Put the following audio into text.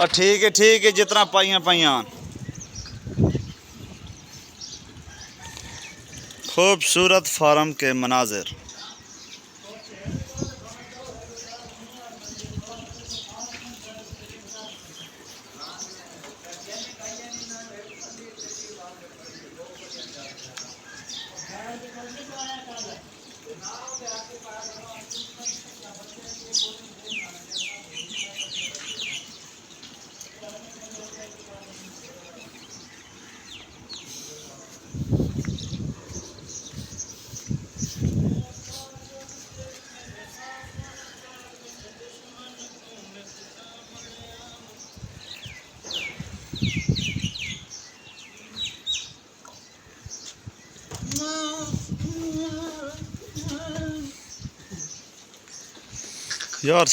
ठीक है जितना पाइयां पाइयां खूबसूरत फार्म के मनाजिर। यार